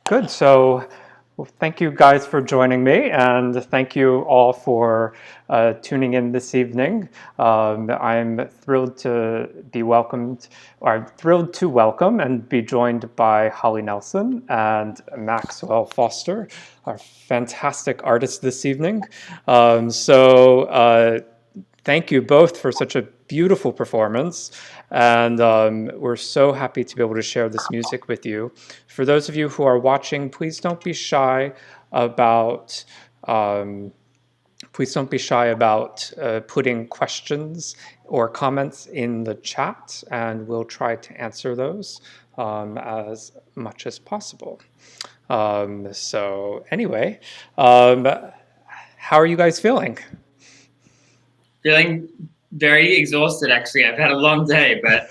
Good. So, well, thank you guys for joining me, and thank you all for tuning in this evening. I'm thrilled to be welcomed, or I'm thrilled to welcome and be joined by Holly Nelson and Maxwell Foster, our fantastic artists this evening. Thank you both for such a beautiful performance. And we're so happy to be able to share this music with you. For those of you who are watching, please don't be shy about putting questions or comments in the chat, and we'll try to answer those as much as possible. Anyway, how are you guys feeling? Feeling very exhausted, actually. I've had a long day, but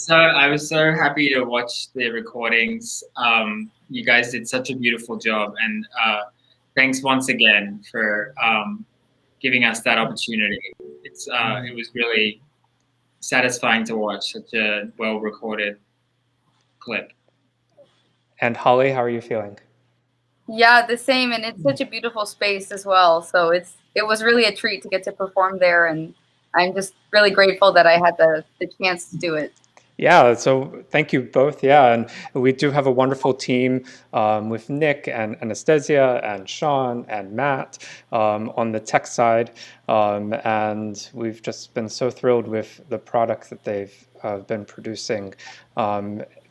I was so happy to watch the recordings. You guys did such a beautiful job, and thanks once again for giving us that opportunity. It was really satisfying to watch such a well-recorded clip. And Holly, how are you feeling? Yeah, the same, and it's such a beautiful space as well. So it was really a treat to get to perform there, and I'm just really grateful that I had the chance to do it. Yeah, so thank you both. Yeah, and we do have a wonderful team with Nick and Anastasia and Sean and Matt on the tech side. And we've just been so thrilled with the product that they've been producing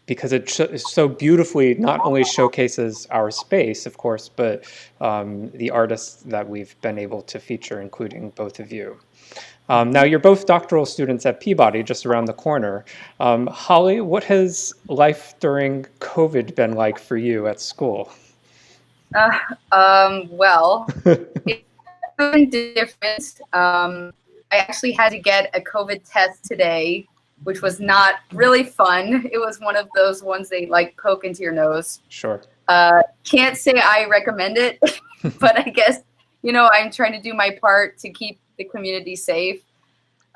because it so beautifully not only showcases our space, of course, but the artists that we've been able to feature, including both of you. Now, you're both doctoral students at Peabody, just around the corner. Holly, what has life during COVID been like for you at school? Well, it's been different. I actually had to get a COVID test today, which was not really fun. It was one of those ones they like poke into your nose. Sure. Can't say I recommend it, but I guess, I'm trying to do my part to keep the community safe.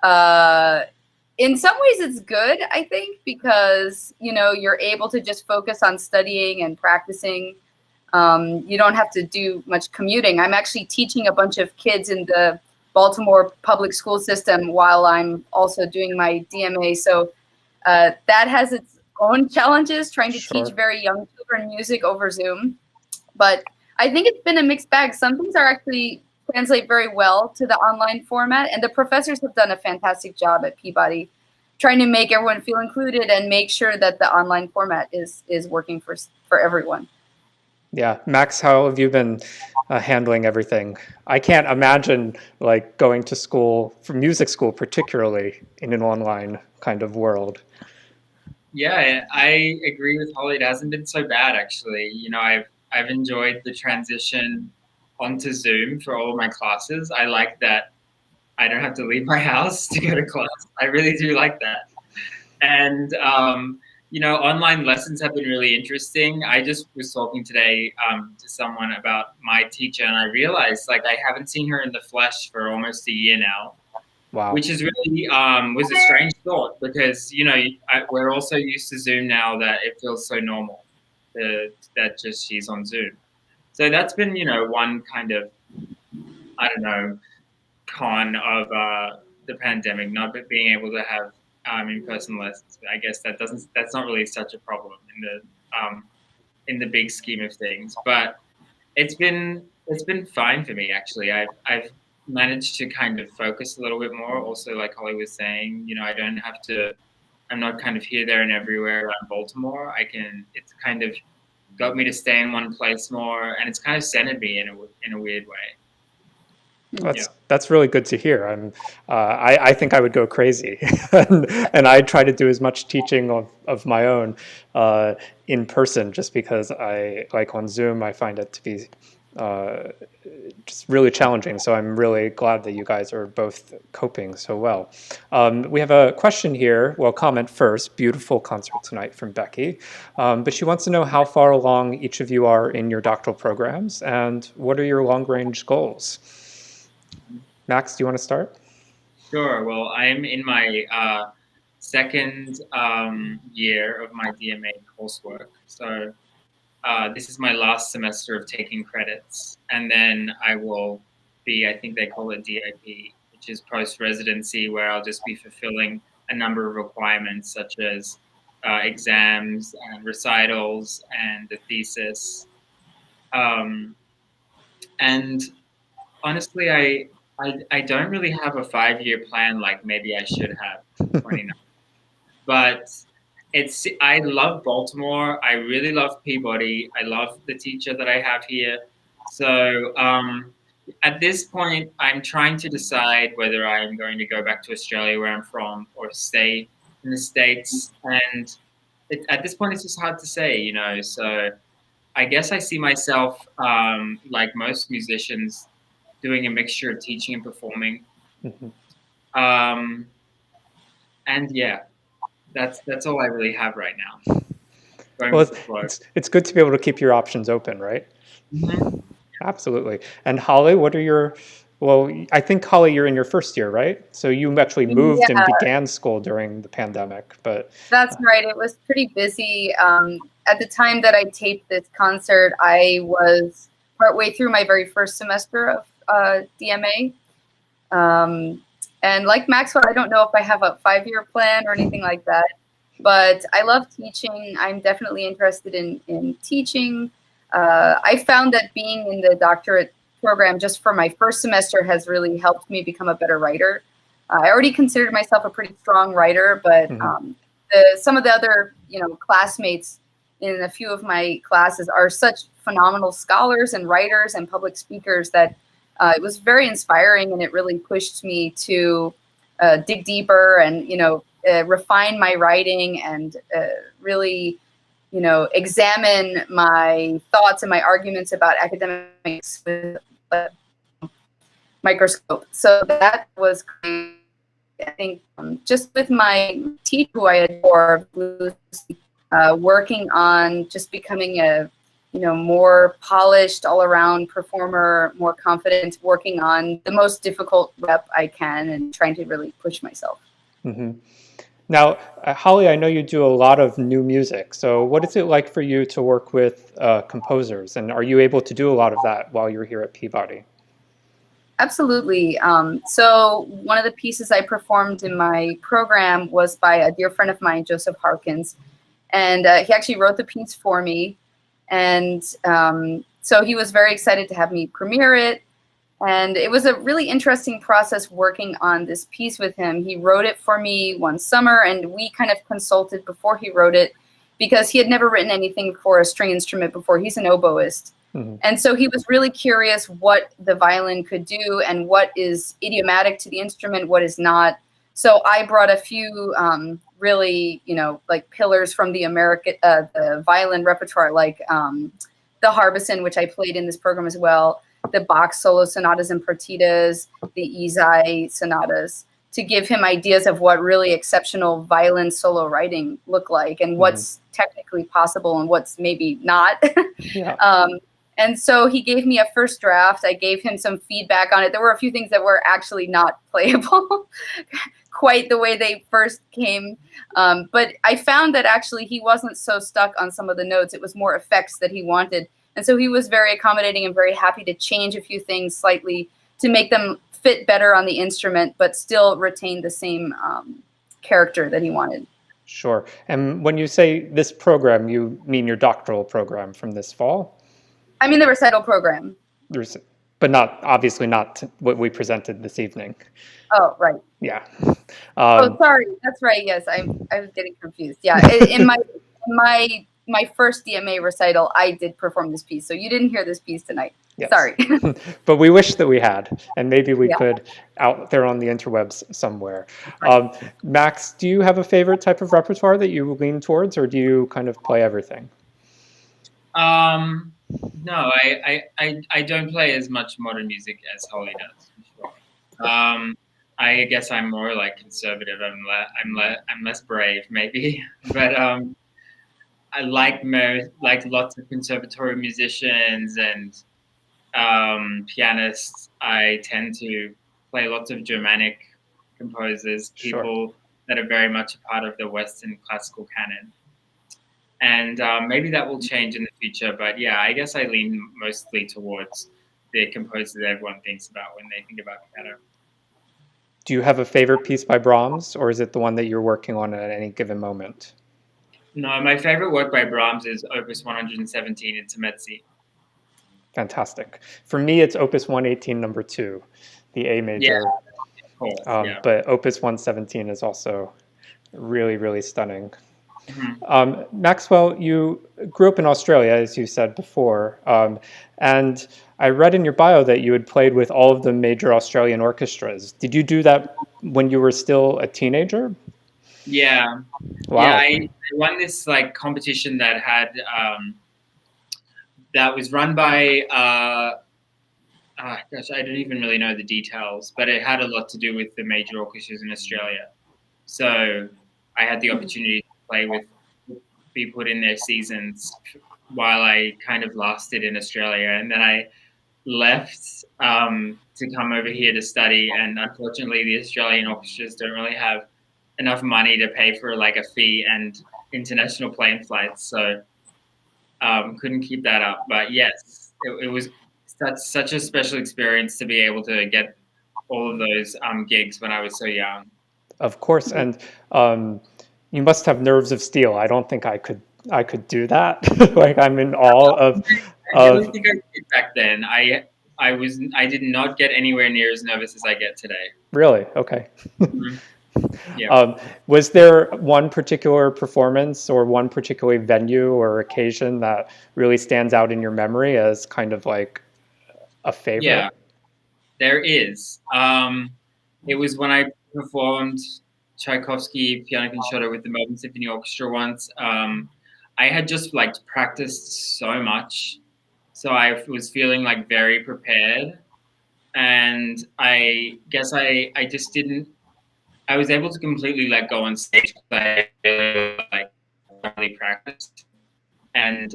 In some ways it's good, I think, because, you're able to just focus on studying and practicing. You don't have to do much commuting. I'm actually teaching a bunch of kids in the Baltimore public school system while I'm also doing my DMA. So that has its own challenges, trying to Sure. teach very young children music over Zoom. But I think it's been a mixed bag. Some things are actually translate very well to the online format, and the professors have done a fantastic job at Peabody trying to make everyone feel included and make sure that the online format is working for everyone. Yeah, Max, how have you been handling everything? I can't imagine like going to school, for music school particularly, in an online kind of world. Yeah, I agree with Holly. It hasn't been so bad, actually. I've enjoyed the transition onto Zoom for all of my classes. I like that I don't have to leave my house to go to class. I really do like that. And online lessons have been really interesting. I just was talking today to someone about my teacher, and I realized like I haven't seen her in the flesh for almost a year now. Wow. Which is really was a strange thought because we're also used to Zoom now that it feels so normal that just she's on Zoom. So that's been one kind of, I don't know, con of the pandemic, not being able to have in-person lessons. I guess that's not really such a problem in the big scheme of things. But it's been fine for me, actually. I've managed to kind of focus a little bit more. Also, like Holly was saying, I'm not kind of here, there, and everywhere around Baltimore. It's kind of got me to stay in one place more, and it's kind of centered me in a weird way. That's really good to hear. I think I would go crazy, and I try to do as much teaching of my own in person, just because I like on Zoom. I find it to be just really challenging. So I'm really glad that you guys are both coping so well. We have a question here. Well, comment first. Beautiful concert tonight from Becky. But she wants to know how far along each of you are in your doctoral programs and what are your long-range goals? Max, do you want to start? Sure. Well, I'm in my second year of my DMA coursework. So this is my last semester of taking credits, and then I will be, I think they call it DIP, which is post-residency, where I'll just be fulfilling a number of requirements such as exams and recitals and the thesis. And honestly, I don't really have a 5-year plan like maybe I should have 29. But I love Baltimore. I really love Peabody. I love the teacher that I have here. So at this point, I'm trying to decide whether I'm going to go back to Australia, where I'm from, or stay in the States. And at this point, it's just hard to say, you know. So I guess I see myself, like most musicians, doing a mixture of teaching and performing. And yeah, that's all I really have right now. Well, it's good to be able to keep your options open, right? Mm-hmm. Absolutely. And Holly, what are your, well, I think Holly, you're in your first year, right? So you actually moved and began school during the pandemic, but. That's right. It was pretty busy. At the time that I taped this concert, I was partway through my very first semester of DMA. And like Maxwell, I don't know if I have a 5-year plan or anything like that, but I love teaching. I'm definitely interested in teaching. I found that being in the doctorate program just for my first semester has really helped me become a better writer. I already considered myself a pretty strong writer, but some of the other, classmates in a few of my classes are such phenomenal scholars and writers and public speakers that it was very inspiring, and it really pushed me to dig deeper and, refine my writing and really, examine my thoughts and my arguments about academics with a microscope. So that was great. I think just with my teacher, who I adore, working on just becoming a more polished all-around performer, more confident, working on the most difficult rep I can and trying to really push myself. Now, Holly, I know you do a lot of new music. So what is it like for you to work with composers? And are you able to do a lot of that while you're here at Peabody? Absolutely. So one of the pieces I performed in my program was by a dear friend of mine, Joseph Harkins. And he actually wrote the piece for me. And so he was very excited to have me premiere it. And it was a really interesting process working on this piece with him. He wrote it for me one summer, and we kind of consulted before he wrote it because he had never written anything for a string instrument before. He's an oboist. And so he was really curious what the violin could do and what is idiomatic to the instrument, what is not. So I brought a few really, like pillars from the the violin repertoire, like the Harbison, which I played in this program as well, the Bach solo sonatas and partitas, the Izai sonatas, to give him ideas of what really exceptional violin solo writing looked like and what's technically possible and what's maybe not. And so he gave me a first draft. I gave him some feedback on it. There were a few things that were actually not playable quite the way they first came. But I found that actually he wasn't so stuck on some of the notes. It was more effects that he wanted. And so he was very accommodating and very happy to change a few things slightly to make them fit better on the instrument, but still retain the same character that he wanted. Sure. And when you say this program, you mean your doctoral program from this fall? I mean the recital program. But not, obviously not what we presented this evening. Oh, right. Yeah. Oh, sorry. That's right. Yes, I was getting confused. Yeah, in my first DMA recital, I did perform this piece. So you didn't hear this piece tonight. Yes. Sorry. But we wish that we had, and maybe we could out there on the interwebs somewhere. Max, do you have a favorite type of repertoire that you lean towards, or do you kind of play everything? No, I don't play as much modern music as Holly does. For sure. I guess I'm more like conservative. I'm less brave, maybe. But I like lots of conservatory musicians and pianists. I tend to play lots of Germanic composers, people that are very much a part of the Western classical canon. And maybe that will change in the future. But yeah, I guess I lean mostly towards the composers that everyone thinks about when they think about piano. Do you have a favorite piece by Brahms, or is it the one that you're working on at any given moment? No, my favorite work by Brahms is Opus 117 Intermezzi. Fantastic. For me, it's Opus 118, number 2, the A major. Yeah, of course. Yeah. But Opus 117 is also really, really stunning. Mm-hmm. Maxwell, you grew up in Australia, as you said before, and I read in your bio that you had played with all of the major Australian orchestras. Did you do that when you were still a teenager? Yeah. Wow. Yeah, I won this like competition that had that was run by gosh, I don't even really know the details, but it had a lot to do with the major orchestras in Australia. So I had the opportunity to play with, be put in their seasons while I kind of lasted in Australia, and then I left to come over here to study. And unfortunately, the Australian orchestras don't really have enough money to pay for like a fee and international plane flights, so couldn't keep that up. But yes, it was such a special experience to be able to get all of those gigs when I was so young. Of course, and you must have nerves of steel. I don't think I could do that. Like I'm in awe of. I don't think I did back then. I did not get anywhere near as nervous as I get today. Really? Okay. Mm-hmm. Yeah. Was there one particular performance or one particular venue or occasion that really stands out in your memory as kind of like a favorite? Yeah, there is. It was when I performed Tchaikovsky Piano Concerto with the Melbourne Symphony Orchestra once. I had just like practiced so much, so I was feeling like very prepared, and I guess I just didn't. I was able to completely let go on stage because I really practiced, and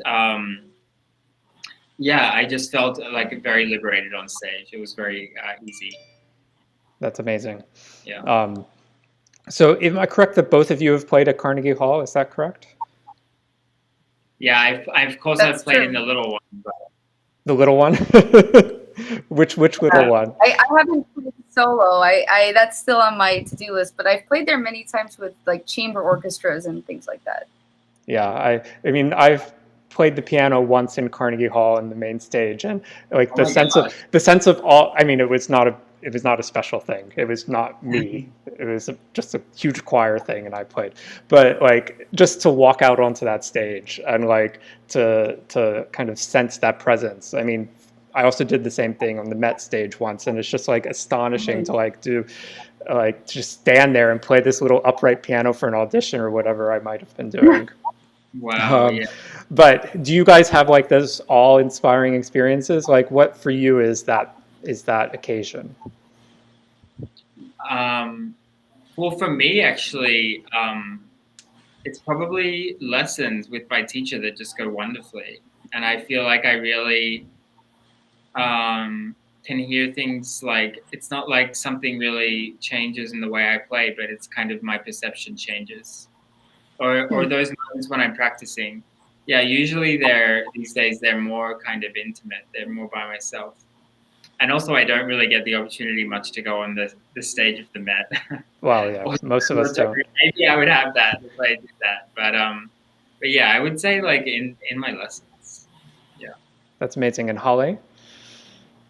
yeah, I just felt like very liberated on stage. It was very easy. That's amazing. Yeah. So am I correct that both of you have played at Carnegie Hall? Is that correct? Yeah, I've played in the little one. But... The little one? Which little one? I haven't played solo. I that's still on my to-do list, but I've played there many times with like chamber orchestras and things like that. Yeah, I mean I've played the piano once in Carnegie Hall in the main stage, and like the sense of all. I mean, it was not a special thing. It was not me. It was just a huge choir thing, and I played. But like just to walk out onto that stage and like to kind of sense that presence. I mean, I also did the same thing on the Met stage once, and it's just like astonishing to like do, like just stand there and play this little upright piano for an audition or whatever I might have been doing. Wow. Yeah. But do you guys have like those all-inspiring experiences? Like, what for you is that occasion? Well, for me, actually, it's probably lessons with my teacher that just go wonderfully, and I feel like I really can hear things like it's not like something really changes in the way I play, but it's kind of my perception changes. Or those moments when I'm practicing. Yeah, usually these days they're more kind of intimate. They're more by myself. And also I don't really get the opportunity much to go on the stage of the Met. Well, yeah, most of us don't. Maybe I would have that if I did that. But yeah, I would say like in my lessons. Yeah. That's amazing. And Holly?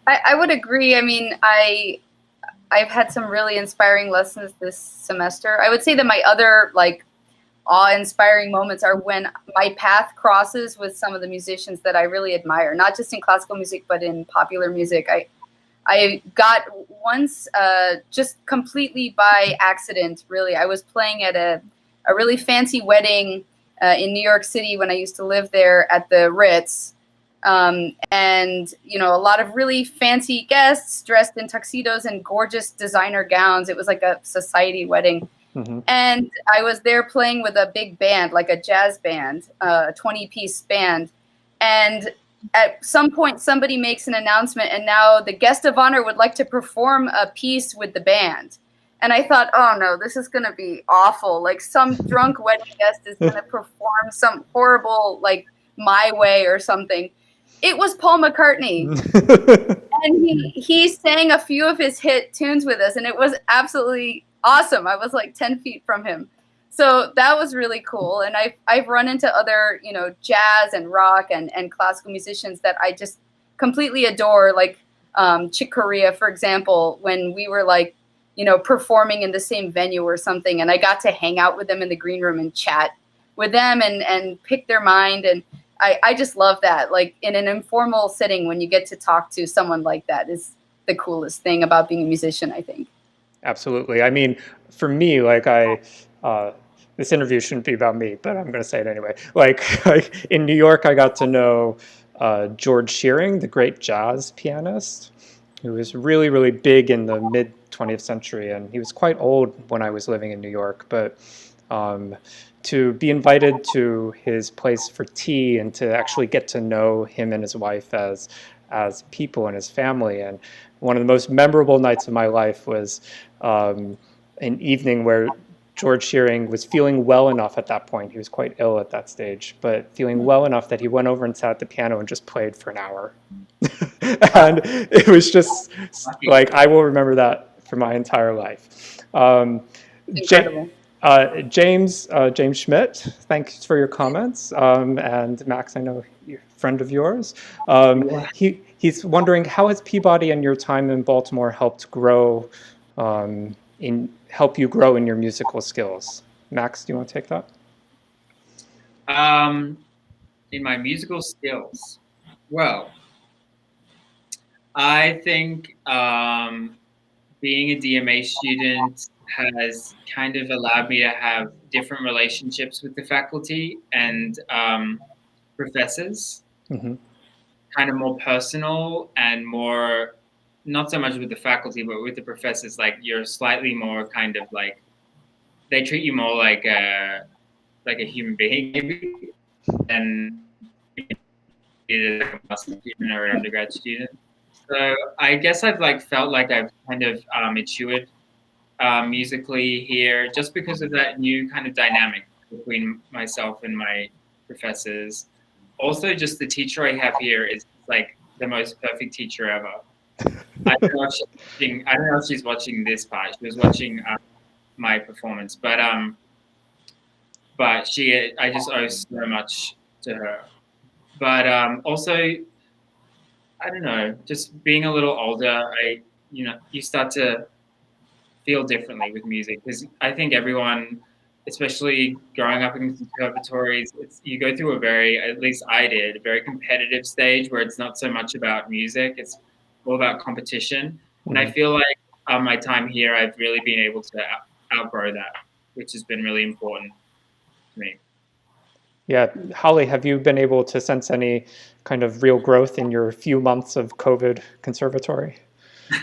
I would agree. I mean, I've had some really inspiring lessons this semester. I would say that my other like awe-inspiring moments are when my path crosses with some of the musicians that I really admire, not just in classical music, but in popular music. I got once just completely by accident, really. I was playing at a really fancy wedding in New York City when I used to live there at the Ritz. And, you know, a lot of really fancy guests dressed in tuxedos and gorgeous designer gowns. It was like a society wedding. Mm-hmm. And I was there playing with a big band, like a jazz band, a 20-piece band. And at some point, somebody makes an announcement, and now the guest of honor would like to perform a piece with the band. And I thought, oh no, this is going to be awful. Like some drunk wedding guest is going to perform some horrible, like My Way or something. It was Paul McCartney. And he sang a few of his hit tunes with us, and it was absolutely awesome. I was like 10 feet from him. So that was really cool. And I've run into other, jazz and rock and classical musicians that I just completely adore, like Chick Corea, for example, when we were like, performing in the same venue or something. And I got to hang out with them in the green room and chat with them and pick their mind. And I just love that. Like in an informal setting, when you get to talk to someone like that is the coolest thing about being a musician, I think. Absolutely. I mean, for me, like this interview shouldn't be about me, but I'm going to say it anyway. Like in New York, I got to know George Shearing, the great jazz pianist, who was really, really big in the mid 20th century. And he was quite old when I was living in New York. But to be invited to his place for tea and to actually get to know him and his wife as people and his family. And one of the most memorable nights of my life was an evening where George Shearing was feeling well enough at that point. He was quite ill at that stage, but feeling well enough that he went over and sat at the piano and just played for an hour. And it was just like, I will remember that for my entire life. Incredible. James Schmidt, thanks for your comments. And Max, I know you're a friend of yours. He's wondering, how has Peabody and your time in Baltimore helped you grow in your musical skills? Max, do you want to take that? In my musical skills, well, I think being a DMA student has kind of allowed me to have different relationships with the faculty and professors, kind of more personal and more, not so much with the faculty, but with the professors, like you're slightly more kind of like, they treat you more like a human being maybe than a master's student or an undergrad student. So I guess I've like felt like I've kind of matured musically here just because of that new kind of dynamic between myself and my professors. Also, just the teacher I have here is like the most perfect teacher ever. I don't know if she's watching this part. She was watching my performance, but I just owe so much to her. But also, I don't know, just being a little older, you start to feel differently with music, because I think everyone, especially growing up in conservatories, you go through at least I did, a very competitive stage where it's not so much about music, it's all about competition. And I feel like my time here, I've really been able to outgrow that, which has been really important to me. Yeah, Holly, have you been able to sense any kind of real growth in your few months of COVID conservatory?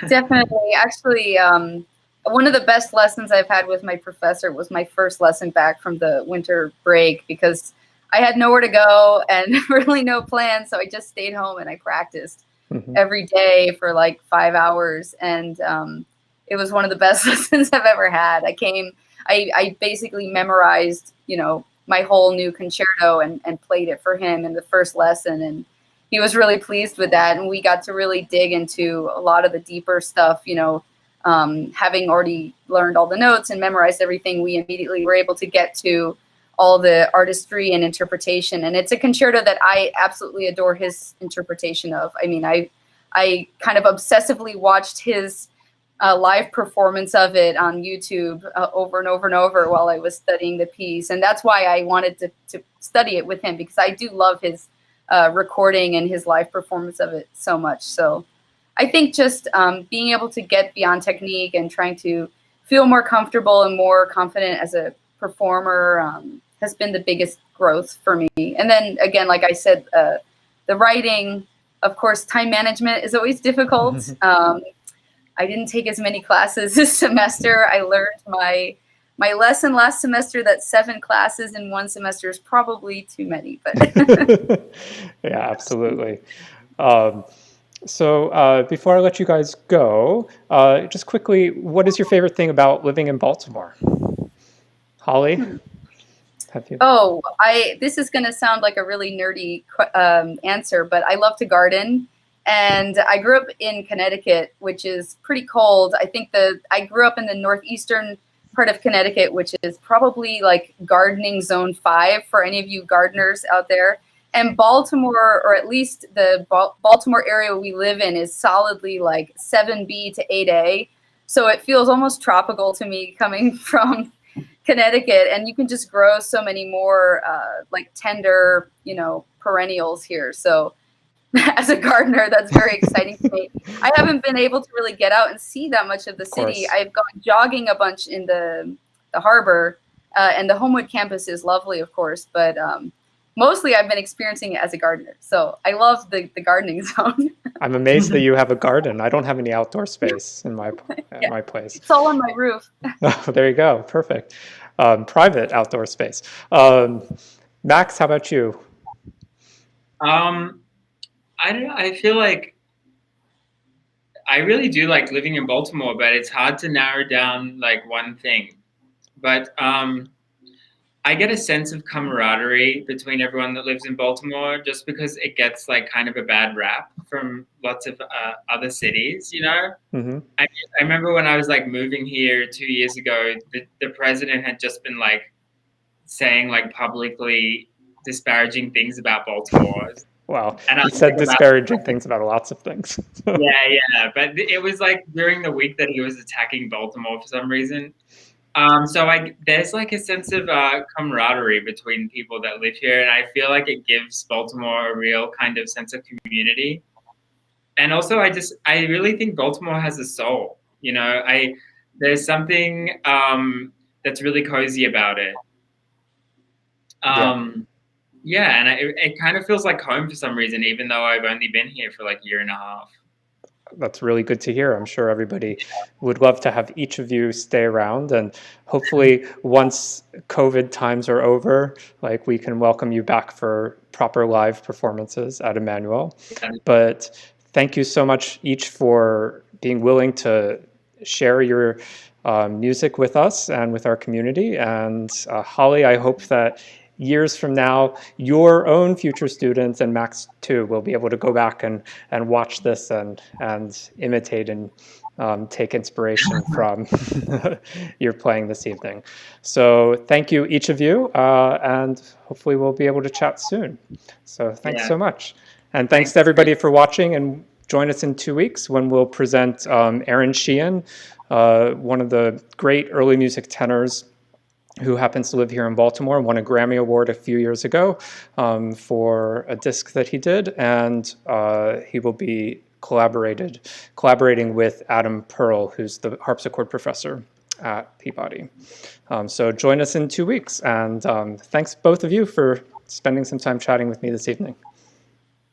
Definitely. Actually, one of the best lessons I've had with my professor was my first lesson back from the winter break, because I had nowhere to go and really no plan. So I just stayed home and I practiced every day for like 5 hours. And it was one of the best lessons I've ever had. I basically memorized, my whole new concerto and played it for him in the first lesson. And he was really pleased with that. And we got to really dig into a lot of the deeper stuff, having already learned all the notes and memorized everything, we immediately were able to get to all the artistry and interpretation. And it's a concerto that I absolutely adore his interpretation of. I mean, I kind of obsessively watched his live performance of it on YouTube over and over and over while I was studying the piece. And that's why I wanted to study it with him, because I do love his recording and his live performance of it so much. So I think just being able to get beyond technique and trying to feel more comfortable and more confident as a performer has been the biggest growth for me. And then again, like I said, the writing, of course, time management is always difficult. I didn't take as many classes this semester. I learned my lesson last semester that 7 classes in one semester is probably too many. But yeah, absolutely. So before I let you guys go, just quickly, what is your favorite thing about living in Baltimore? Holly, have you? Oh, this is going to sound like a really nerdy answer, but I love to garden. And I grew up in Connecticut, which is pretty cold. I grew up in the northeastern part of Connecticut, which is probably like gardening zone 5 for any of you gardeners out there. And Baltimore, or at least the Baltimore area we live in, is solidly like 7B to 8A. So it feels almost tropical to me coming from Connecticut, and you can just grow so many more like tender, perennials here. So as a gardener, that's very exciting to me. I haven't been able to really get out and see that much of the city. I've gone jogging a bunch in the harbor, and the Homewood campus is lovely, of course, but mostly I've been experiencing it as a gardener. So I love the gardening zone. I'm amazed that you have a garden. I don't have any outdoor space in my place. It's all on my roof. Oh, there you go. Perfect. Private outdoor space. Max, how about you? I don't know. I feel like I really do like living in Baltimore, but it's hard to narrow down like one thing. But I get a sense of camaraderie between everyone that lives in Baltimore, just because it gets like kind of a bad rap from lots of other cities, Mm-hmm. I remember when I was like moving here 2 years ago, the president had just been like saying like publicly disparaging things about Baltimore. Wow. And I He was said like, disparaging things about lots of things. yeah. But it was like during the week that he was attacking Baltimore for some reason. So there's like a sense of camaraderie between people that live here, and I feel like it gives Baltimore a real kind of sense of community. And also, I really think Baltimore has a soul. There's something that's really cozy about it. Yeah, and it kind of feels like home for some reason, even though I've only been here for like a year and a half. That's really good to hear. I'm sure everybody would love to have each of you stay around, and hopefully once COVID times are over, like we can welcome you back for proper live performances at Emmanuel. But thank you so much each for being willing to share your music with us and with our community. And Holly, I hope that years from now, your own future students, and Max too, will be able to go back and watch this and imitate and take inspiration from your playing this evening. So thank you, each of you, and hopefully we'll be able to chat soon. So thanks so much. And thanks to everybody for watching, and join us in 2 weeks when we'll present Aaron Sheehan, one of the great early music tenors who happens to live here in Baltimore, won a Grammy Award a few years ago for a disc that he did, and he will be collaborating with Adam Pearl, who's the harpsichord professor at Peabody. So join us in 2 weeks, and thanks both of you for spending some time chatting with me this evening.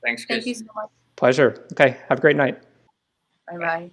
Thanks, Chris. Thank you so much. Pleasure. Okay, have a great night. Bye-bye.